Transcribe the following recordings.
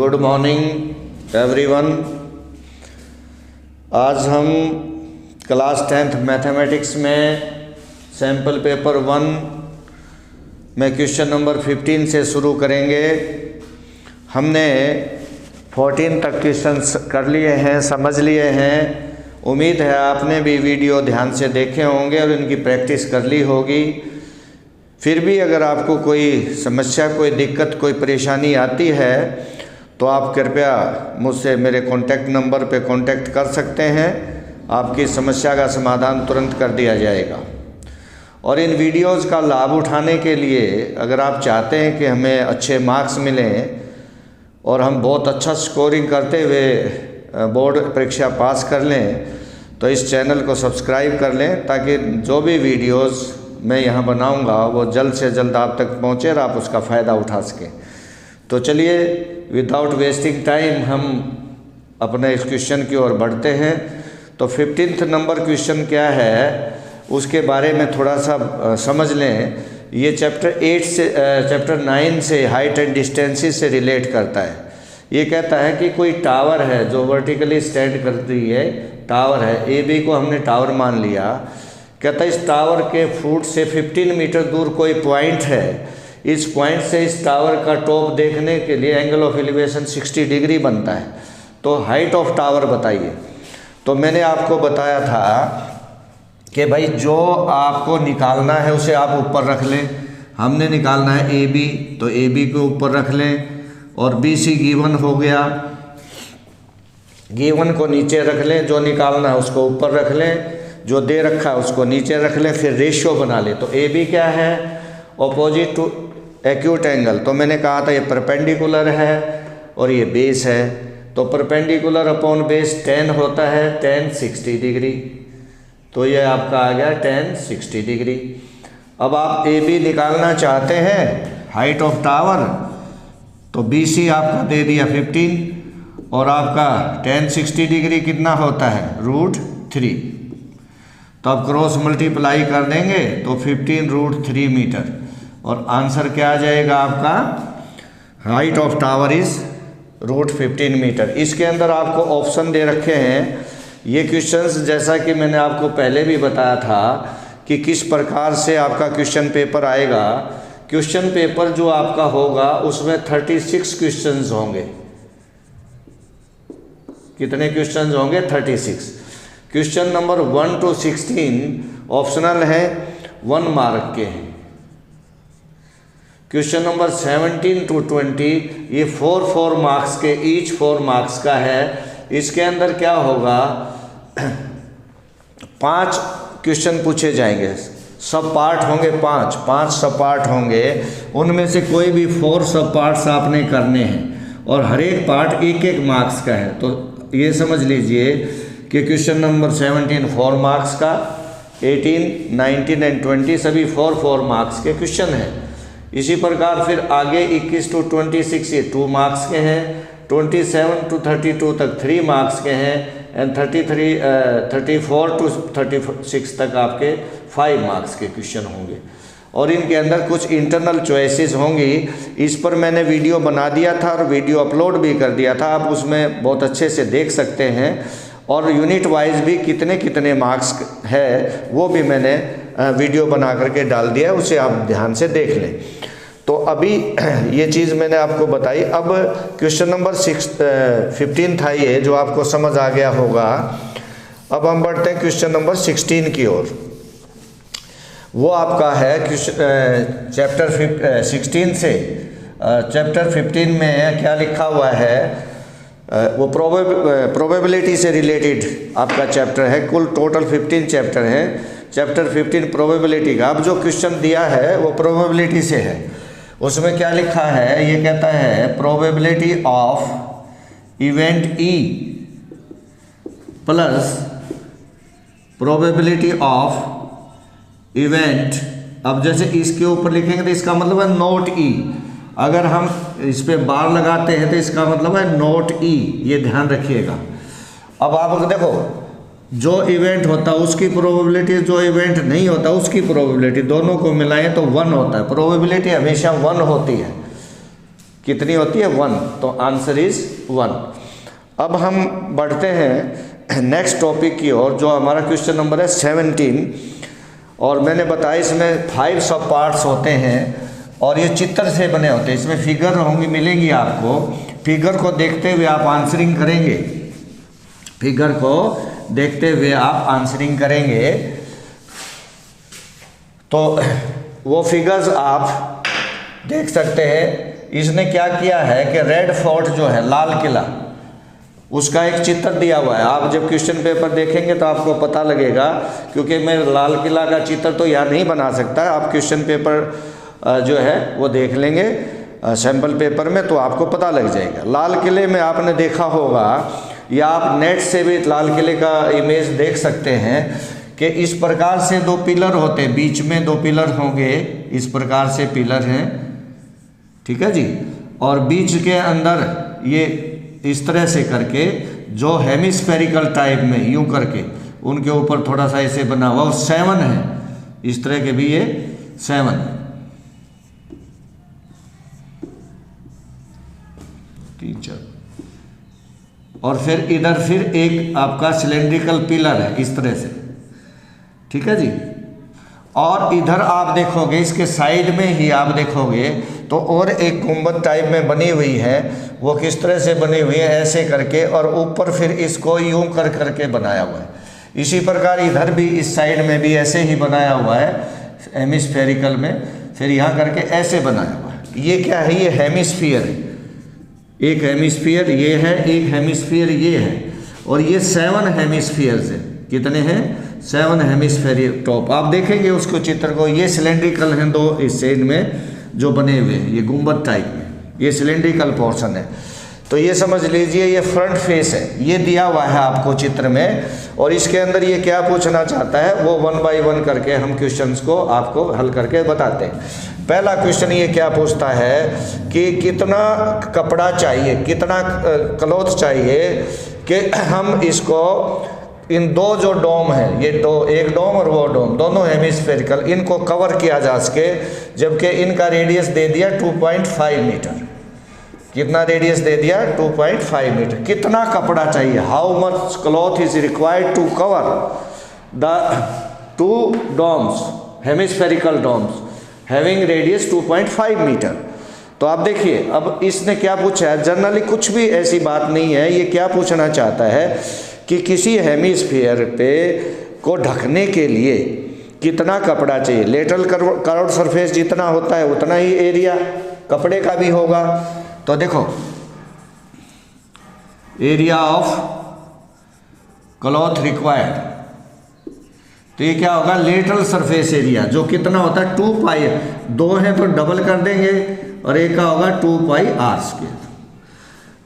Good morning everyone. आज हम class 10th mathematics में सैम्पल पेपर 1 में क्वेश्चन नंबर 15 से शुरू करेंगे। हमने 14 तक क्वेश्चंस कर लिए हैं, समझ लिए हैं। उम्मीद है आपने भी वीडियो ध्यान से देखे होंगे और इनकी प्रैक्टिस कर ली होगी। फिर भी अगर आपको कोई समस्या, कोई दिक्कत, कोई परेशानी आती है तो आप कृपया मुझसे मेरे कॉन्टैक्ट नंबर पे कॉन्टैक्ट कर सकते हैं। आपकी समस्या का समाधान तुरंत कर दिया जाएगा। और इन वीडियोज़ का लाभ उठाने के लिए अगर आप चाहते हैं कि हमें अच्छे मार्क्स मिलें और हम बहुत अच्छा स्कोरिंग करते हुए बोर्ड परीक्षा पास कर लें, तो इस चैनल को सब्सक्राइब कर लें ताकि जो भी वीडियोज़ मैं यहाँ बनाऊँगा वो जल्द से जल्द आप तक पहुँचे और आप उसका फ़ायदा उठा सकें। तो चलिए विदाउट वेस्टिंग टाइम हम अपने इस क्वेश्चन की ओर बढ़ते हैं। तो 15th नंबर क्वेश्चन क्या है उसके बारे में थोड़ा सा समझ लें। ये चैप्टर 9 से हाइट एंड डिस्टेंसेस से रिलेट करता है। ये कहता है कि कोई टावर है जो वर्टिकली स्टैंड करती है, टावर है ए बी को हमने टावर मान लिया। कहता है इस टावर के फुट से 15 मीटर दूर कोई पॉइंट है। इस पॉइंट से इस टावर का टॉप देखने के लिए एंगल ऑफ एलिवेशन 60 डिग्री बनता है। तो हाइट ऑफ टावर बताइए। तो मैंने आपको बताया था कि भाई जो आपको निकालना है उसे आप ऊपर रख लें। हमने निकालना है ए बी, तो ए बी को ऊपर रख लें और बी सी गिवन हो गया। गिवन को नीचे रख लें, जो निकालना है उसको ऊपर रख लें, जो दे रखा है उसको नीचे रख लें, फिर रेशियो बना लें। तो ए बी क्या है? Opposite to acute angle. तो मैंने कहा था ये परपेंडिकुलर है और ये बेस है। तो परपेंडिकुलर अपॉन बेस 10 होता है, 10 60 डिग्री। तो ये आपका आ गया 10 60 डिग्री। अब आप ए बी निकालना चाहते हैं, हाइट ऑफ टावर, तो बी सी आपका दे दिया 15 और आपका 10 60 डिग्री कितना होता है? √3। तो आप क्रॉस मल्टीप्लाई कर देंगे तो 15√3 मीटर और आंसर क्या आ जाएगा आपका? Height of tower is √15 metre. इसके अंदर आपको ऑप्शन दे रखे हैं। ये क्वेश्चंस जैसा कि मैंने आपको पहले भी बताया था कि किस प्रकार से आपका क्वेश्चन पेपर आएगा। क्वेश्चन पेपर जो आपका होगा उसमें 36 क्वेश्चंस होंगे। कितने क्वेश्चंस होंगे? 36। क्वेश्चन नंबर 1 to 16 ऑप्शनल है, 1 मार्क के हैं। क्वेश्चन नंबर 17 to 20 ये 4 मार्क्स के, ईच 4 मार्क्स का है। इसके अंदर क्या होगा? 5 क्वेश्चन पूछे जाएंगे, सब पार्ट होंगे, 5 सब पार्ट होंगे। उनमें से कोई भी 4 सब पार्ट्स आपने करने हैं और हर एक पार्ट 1 मार्क्स का है। तो ये समझ लीजिए कि क्वेश्चन नंबर 17 4 मार्क्स का, 18, 19 एंड 20 सभी 4 मार्क्स के क्वेश्चन हैं। इसी प्रकार फिर आगे 21 to 26 ये 2 मार्क्स के हैं। 27 to 32 तक 3 मार्क्स के हैं एंड 34 to 36 तक आपके 5 मार्क्स के क्वेश्चन होंगे। और इनके अंदर कुछ इंटरनल चॉइसेस होंगी। इस पर मैंने वीडियो बना दिया था और वीडियो अपलोड भी कर दिया था, आप उसमें बहुत अच्छे से देख सकते हैं। और यूनिट वाइज भी कितने कितने मार्क्स है वो भी मैंने वीडियो बना करके डाल दिया है, उसे आप ध्यान से देख लें। तो अभी ये चीज़ मैंने आपको बताई। अब क्वेश्चन नंबर 15 था ये, जो आपको समझ आ गया होगा। अब हम बढ़ते हैं क्वेश्चन नंबर 16 की ओर। वो आपका है चैप्टर 16 से चैप्टर 15 में क्या लिखा हुआ है? वो प्रोबेबिलिटी से रिलेटेड आपका चैप्टर है। कुल टोटल 15 चैप्टर है। चैप्टर 15 प्रोबेबिलिटी का। अब जो क्वेश्चन दिया है वो प्रोबेबिलिटी से है। उसमें क्या लिखा है? ये कहता है probability of event E plus probability of event. अब जैसे इसके ऊपर लिखेंगे तो इसका मतलब है नॉट ई। अगर हम इस पे बार लगाते हैं तो इसका मतलब है नॉट ई। ये ध्यान रखिएगा। अब आप देखो, जो इवेंट होता है उसकी प्रोबेबिलिटी, जो इवेंट नहीं होता उसकी प्रोबेबिलिटी, दोनों को मिलाएं तो 1 होता है। प्रोबेबिलिटी हमेशा 1 होती है। कितनी होती है 1, तो आंसर इज 1। अब हम बढ़ते हैं नेक्स्ट टॉपिक की ओर, जो हमारा क्वेश्चन नंबर है 17। और मैंने बताया इसमें 5 सब पार्ट्स होते हैं और ये चित्र से बने होते हैं। इसमें फिगर होंगी, मिलेंगी आपको। फिगर को देखते हुए आप आंसरिंग करेंगे, फिगर को देखते हुए आप आंसरिंग करेंगे। तो वो फिगर्स आप देख सकते हैं। इसने क्या किया है कि रेड फोर्ट जो है, लाल किला, उसका एक चित्र दिया हुआ है। आप जब क्वेश्चन पेपर देखेंगे तो आपको पता लगेगा, क्योंकि मैं लाल किला का चित्र तो यहाँ नहीं बना सकता। आप क्वेश्चन पेपर जो है वो देख लेंगे सैम्पल पेपर में, तो आपको पता लग जाएगा। लाल किले में आपने देखा होगा, या आप नेट से भी लाल किले का इमेज देख सकते हैं कि इस प्रकार से 2 पिलर होते हैं, बीच में 2 पिलर होंगे, इस प्रकार से पिलर हैं, ठीक है जी। और बीच के अंदर ये इस तरह से करके, जो हेमिस्फेरिकल टाइप में यूं करके उनके ऊपर थोड़ा सा ऐसे बना हुआ, वो 7 है। इस तरह के भी ये 7 टीचर। और फिर इधर फिर एक आपका सिलेंड्रिकल पिलर है इस तरह से, ठीक है जी। और इधर आप देखोगे, इसके साइड में ही आप देखोगे तो और एक गुंबद टाइप में बनी हुई है। वो किस तरह से बनी हुई है, ऐसे करके, और ऊपर फिर इसको यूं कर करके बनाया हुआ है। इसी प्रकार इधर भी इस साइड में भी ऐसे ही बनाया हुआ है हेमिस्फेरिकल में, फिर यहाँ करके ऐसे बनाया हुआ है। ये क्या है, ये हेमिस्फीयर है। एक हेमिस्फीयर ये है, एक हेमिस्फीयर ये है, और ये 7 हेमिस्फीयर्स है। कितने हैं, 7 हेमिस्फेरिकल टॉप। आप देखेंगे उसको चित्र को, ये सिलेंड्रिकल हैं 2 इस साइड में जो बने हुए हैं, ये गुंबद टाइप में, ये सिलेंड्रिकल पोर्शन है। तो ये समझ लीजिए ये फ्रंट फेस है, ये दिया हुआ है आपको चित्र में। और इसके अंदर ये क्या पूछना चाहता है, वो 1 बाय 1 करके हम क्वेश्चंस को आपको हल करके बताते हैं। पहला क्वेश्चन ये क्या पूछता है कि कितना कपड़ा चाहिए, कितना क्लॉथ चाहिए कि हम इसको, इन 2 जो डोम है, ये 2, एक डोम और वो डोम, दोनों हेमिस्फेरिकल, इनको कवर किया जा सके, जबकि इनका रेडियस दे दिया 2.5 मीटर। कितना रेडियस दे दिया, 2.5 मीटर। कितना कपड़ा चाहिए, how much cloth is required to cover the 2 domes, hemispherical domes having radius 2.5 metre. तो आप देखिए, अब इसने क्या पूछा है, जनरली कुछ भी ऐसी बात नहीं है। ये क्या पूछना चाहता है कि किसी हेमिस्फीयर पे को ढकने के लिए कितना कपड़ा चाहिए। लेटरल कर्व्ड सरफेस जितना होता है उतना ही एरिया कपड़े का भी होगा। तो देखो, एरिया ऑफ क्लॉथ रिक्वायर्ड, तो ये क्या होगा, लेटरल सरफेस एरिया, जो कितना होता है 2 पाई, 2 है तो डबल कर देंगे, और एक का होगा 2 pi are square.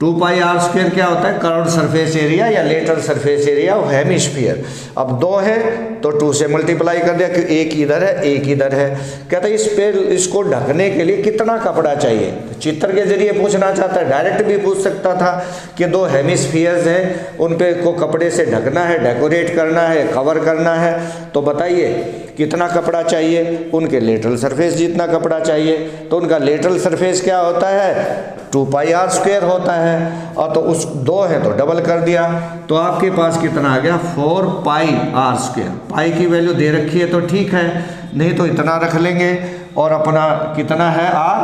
2 pi are square क्या होता है, कर्व्ड सरफेस एरिया या lateral surface area of hemisphere. अब 2 है तो 2 से मल्टीप्लाई कर दिया, क्योंकि एक इधर है एक इधर है। कहता है इस पे, इसको ढकने के लिए कितना कपड़ा चाहिए। तो चित्र के जरिए पूछना चाहता है, डायरेक्ट भी पूछ सकता था कि 2 हेमिस्फीयर्स हैं, उन पे को कपड़े से ढकना है, डेकोरेट करना है, कवर करना है, तो बताइए कितना कपड़ा चाहिए। उनके लेटरल सरफेस जितना कपड़ा चाहिए, तो उनका लेटरल सरफेस क्या होता है, 2 पाई आर स्क्वायर होता है। और तो उस 2 है तो डबल कर दिया, तो आपके पास कितना आ गया, 4 पाई आर स्क्वायर। पाई की वैल्यू दे रखी है तो ठीक है, नहीं तो इतना रख लेंगे। और अपना कितना है आर,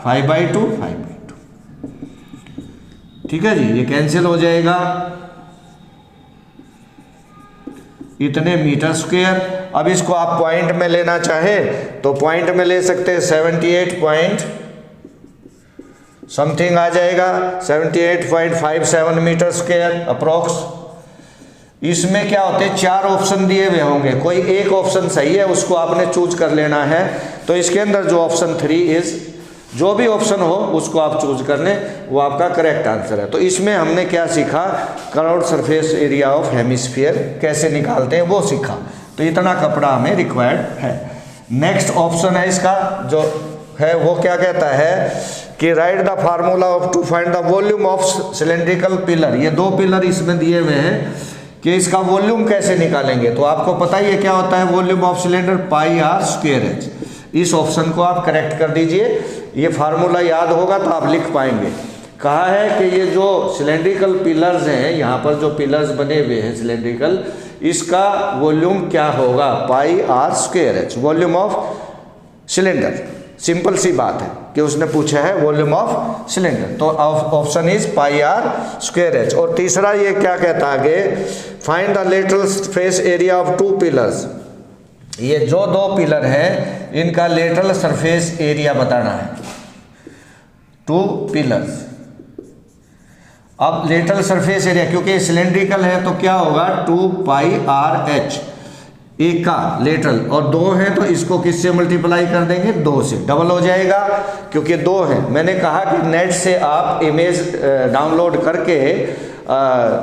5/2, 5/2, ठीक है जी। ये कैंसिल हो जाएगा, इतने मीटर स्क्वायर। अब इसको आप पॉइंट में लेना चाहे तो पॉइंट में ले सकते हैं, 78 पॉइंट समथिंग आ जाएगा, 78.57 मीटर स्क्वायर अप्रोक्स। इसमें क्या होते हैं, 4 ऑप्शन दिए हुए होंगे, कोई एक ऑप्शन सही है उसको आपने चूज कर लेना है। तो इसके अंदर जो ऑप्शन 3 इज, जो भी ऑप्शन हो उसको आप चूज कर लें, वो आपका करेक्ट आंसर है। तो इसमें हमने क्या सीखा, curved surface area of hemisphere कैसे निकालते हैं वो सीखा। तो इतना कपड़ा हमें रिक्वायर्ड है। नेक्स्ट ऑप्शन है इसका जो है, वो क्या कहता है कि write the formula of to find the volume of cylindrical pillar. ये 2 पिलर इसमें दिए हुए हैं कि इसका वॉल्यूम कैसे निकालेंगे। तो आपको पता ही है क्या होता है volume of cylinder, pi are square H. इस ऑप्शन को आप करेक्ट कर दीजिए। ये फार्मूला याद होगा तो आप लिख पाएंगे। कहा है कि ये जो सिलेंड्रिकल पिलर्स हैं, यहाँ पर जो पिलर्स बने हुए हैं सिलेंड्रिकल, इसका वॉल्यूम क्या होगा, pi are square h, volume of cylinder. Simple सी बात है कि उसने पूछा है वॉल्यूम ऑफ सिलेंडर, तो option is pi are square h. और तीसरा ये क्या कहता है आगे, find the lateral surface area of two pillars. ये जो दो पिलर हैं इनका लेटरल सरफेस एरिया बताना है, टू पिलर्स। अब लेटरल सरफेस एरिया क्योंकि सिलेंड्रिकल है तो क्या होगा, 2 पाई आर एच, एक का लेटरल, और दो हैं तो इसको किससे मल्टीप्लाई कर देंगे, 2 से, डबल हो जाएगा क्योंकि 2 हैं। मैंने कहा कि नेट से आप इमेज डाउनलोड करके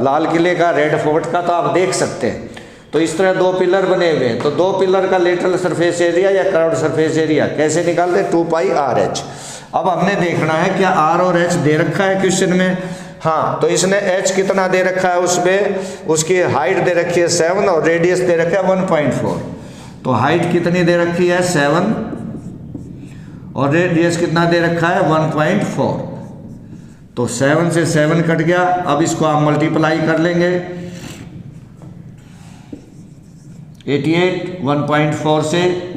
लाल किले का, रेड फोर्ट का तो आप देख सकते हैं। तो इस तरह 2 पिलर बने हुए हैं, तो 2 पिलर का लेटरल सरफेस एरिया या कर्व्ड सरफेस एरिया कैसे निकालते हैं, 2 पाई आर एच। अब हमने देखना है क्या आर और एच दे रखा है क्वेश्चन में, हाँ, तो इसने h कितना दे रखा है, उसमें उसकी हाइट दे रखी है 7 और रेडियस दे रखा है 1.4। तो हाइट कितनी दे रखी है 7 और रेडियस कितना दे रखा है 1.4। तो 7 से 7 कट गया। अब इसको आप मल्टीप्लाई कर लेंगे, 88 1.4 से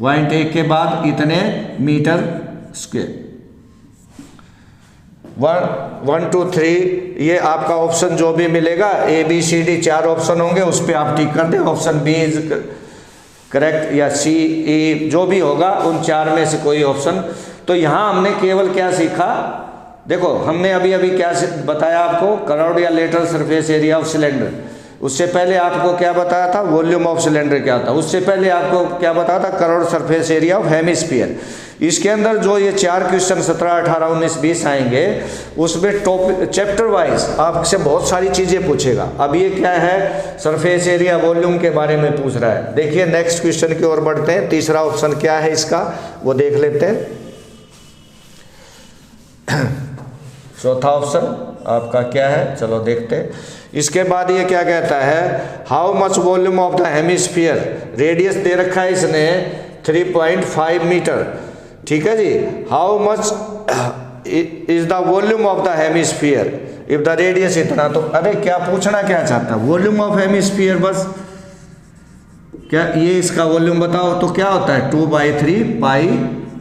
0.1 के बाद इतने मीटर स्क्वायर। 1 2 3 ये आपका ऑप्शन जो भी मिलेगा, A B C D 4 option होंगे, उस पर आप टिक कर दें, ऑप्शन बी इज करेक्ट या सी ई जो भी होगा उन 4 में से कोई ऑप्शन। तो यहाँ हमने केवल क्या सीखा, देखो हमने अभी अभी क्या बताया आपको, कर्व्ड या lateral surface area of cylinder. उससे पहले आपको क्या बताया था, वॉल्यूम ऑफ सिलेंडर क्या था। उससे पहले आपको क्या बताया था, curved surface area of hemisphere. इसके अंदर जो ये 4 क्वेश्चन 17 18 19 20 आएंगे, उसमें टॉपिक चैप्टर वाइज आपसे बहुत सारी चीज़ें पूछेगा। अब ये क्या है, सरफेस एरिया वॉल्यूम के बारे में पूछ रहा है। देखिए नेक्स्ट क्वेश्चन की ओर बढ़ते हैं। तीसरा ऑप्शन क्या है इसका, वो देख लेते हैं। चौथा ऑप्शन आपका क्या है, चलो देखते हैं। इसके बाद ये क्या कहता है, how much volume of the hemisphere, radius दे रखा है इसने 3.5 मीटर, ठीक है जी। How much is the volume of the hemisphere if the radius इतना। तो अरे क्या पूछना क्या चाहता है, वॉल्यूम ऑफ हेमिस्फीयर, बस क्या ये इसका वॉल्यूम बताओ। तो क्या होता है 2/3 pi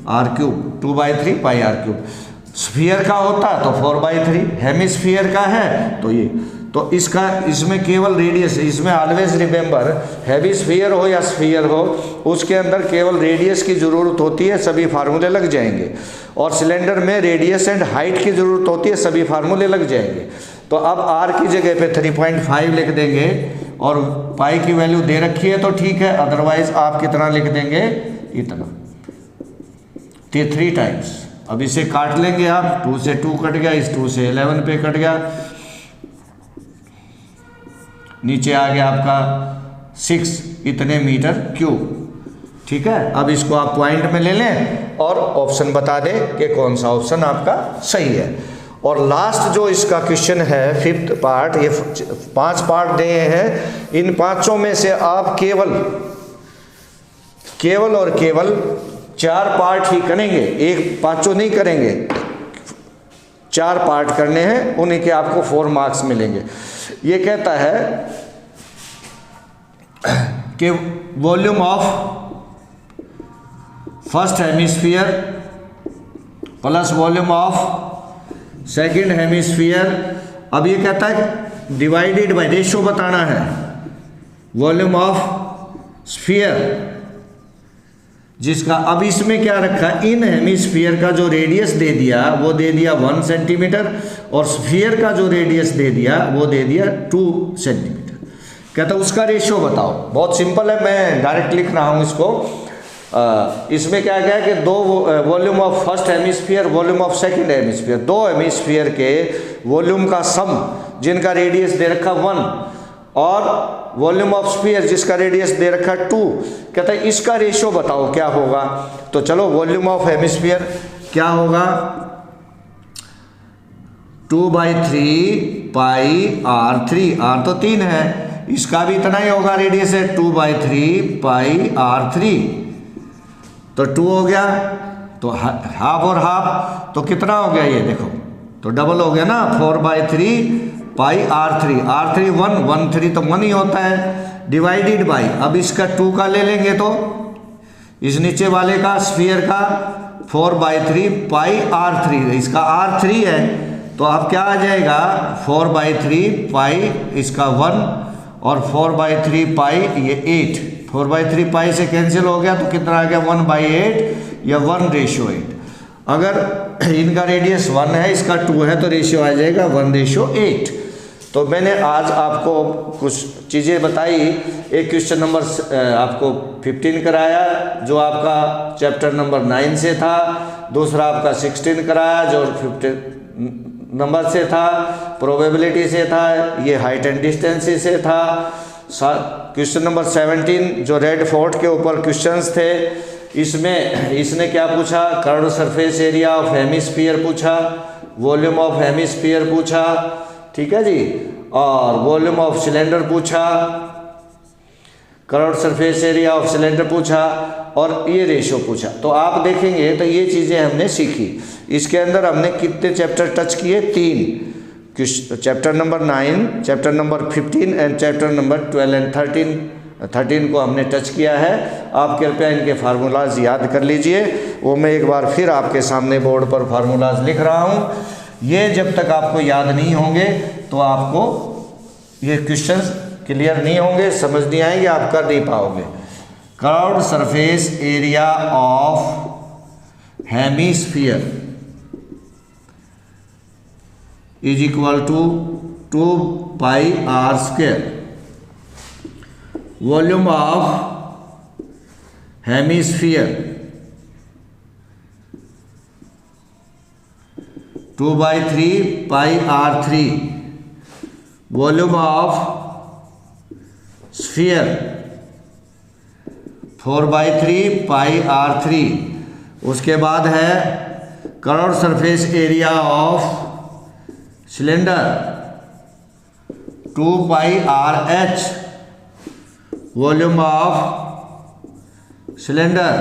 r cube, 2/3 pi r cube. Sphere का होता तो 4/3, हेमिस्फीयर का है तो ये, तो इसका इसमें केवल रेडियस, इसमें ऑलवेज रिमेंबर हेमिस्फीयर हो या स्फीयर हो, उसके अंदर केवल रेडियस की ज़रूरत होती है, सभी फार्मूले लग जाएंगे। और सिलेंडर में रेडियस एंड हाइट की ज़रूरत होती है, सभी फार्मूले लग जाएंगे। तो अब आर की जगह पे 3.5 लिख देंगे और पाई की वैल्यू दे रखी है तो ठीक है, अदरवाइज आप कितना लिख देंगे, इतना, 3 टाइम्स। अब इसे काट लेंगे आप, 2 से 2 कट गया, इस 2 से 11 पे कट गया, नीचे आ गया आपका 6 इतने मीटर क्यूब, ठीक है। अब इसको आप पॉइंट में ले लें और ऑप्शन बता दें कि कौन सा ऑप्शन आपका सही है। और लास्ट जो इसका क्वेश्चन है, 5th पार्ट, ये 5 पार्ट दिए हैं, इन 5 में से आप केवल और केवल 4 पार्ट ही करेंगे, एक 5 नहीं करेंगे, 4 पार्ट करने हैं, उन्हीं के आपको 4 मार्क्स मिलेंगे। ये कहता है कि volume of first hemisphere plus volume of second hemisphere. अब ये कहता है डिवाइडेड बाय, रेशो बताना है, वॉल्यूम ऑफ स्फीयर जिसका, अब इसमें क्या रखा, इन हेमिस्फीयर का जो रेडियस दे दिया वो दे दिया 1 सेंटीमीटर और स्फीयर का जो रेडियस दे दिया वो दे दिया 2 सेंटीमीटर। कहता उसका रेशियो बताओ। बहुत सिंपल है, मैं डायरेक्ट लिख रहा हूँ इसको। इसमें क्या क्या है कि 2 volume of first hemisphere, volume of second hemisphere, 2 hemisphere के वॉल्यूम का सम जिनका रेडियस दे रखा 1 और वॉल्यूम ऑफ स्फीयर जिसका रेडियस दे रखा 2, कहता है इसका रेशियो बताओ क्या होगा। तो चलो वॉल्यूम ऑफ हेमिस्फीयर क्या होगा, 2/3 पाई R3, R तो 3 है, इसका भी इतना ही होगा, रेडियस है 2/3 पाई r3, तो 2 हो गया, तो हाफ और हाफ, तो कितना हो गया ये देखो, तो डबल हो गया ना, 4/3 पाई r3 1 3 तो 1 ही होता है, डिवाइडेड बाई, अब इसका 2 का ले लेंगे तो इस नीचे वाले का स्फीयर का 4/3 पाई r3, इसका r3 है, तो अब क्या आ जाएगा 4/3 पाई इसका 1 और 4/3 पाई ये 8, 4/3 पाई से कैंसिल हो गया, तो कितना आ गया 1/8 या 1:8। अगर इनका रेडियस 1 है, इसका 2 है, तो रेशियो आ जाएगा 1:8। तो मैंने आज आपको कुछ चीज़ें बताई। एक क्वेश्चन नंबर आपको 15 कराया जो आपका चैप्टर नंबर 9 से था, दूसरा आपका 16 कराया जो 15 नंबर से था, प्रोबेबिलिटी से था, ये हाइट एंड डिस्टेंस से था। क्वेश्चन नंबर 17 जो रेड फोर्ट के ऊपर क्वेश्चंस थे, इसमें इसने क्या पूछा, curved surface area of hemisphere पूछा, वॉल्यूम ऑफ हेमिस्फीयर पूछा, ठीक है जी, और वॉल्यूम ऑफ सिलेंडर पूछा, curved surface area of cylinder पूछा, और ये रेशियो पूछा। तो आप देखेंगे तो ये चीज़ें हमने सीखी। इसके अंदर हमने कितने चैप्टर टच किए, 3, chapter number 9, chapter number 15 and chapter number 12 and 13 को हमने टच किया है। आप कृपया इनके फार्मूलाज याद कर लीजिए, वो मैं एक बार फिर आपके सामने बोर्ड पर फार्मूलाज लिख रहा हूँ। ये जब तक आपको याद नहीं होंगे तो आपको ये क्वेश्चंस क्लियर नहीं होंगे, समझ नहीं आएंगे, आप कर नहीं पाओगे। Curved surface area of hemisphere is equal to 2 pi r², volume of hemisphere 2/3 pi r3, volume of sphere 4/3 pi r3। उसके बाद है curved surface area of cylinder 2 pi RH, volume of cylinder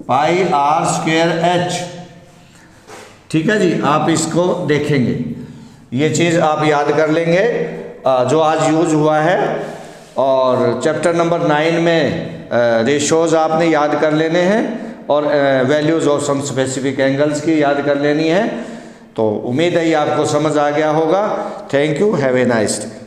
pi r²H। ठीक है जी, आप इसको देखेंगे, ये चीज़ आप याद कर लेंगे जो आज यूज हुआ है। और चैप्टर नंबर 9 में रेशोज़ आपने याद कर लेने हैं और values of some specific angles की याद कर लेनी है। तो उम्मीद है ये आपको समझ आ गया होगा। Thank you, have a nice day.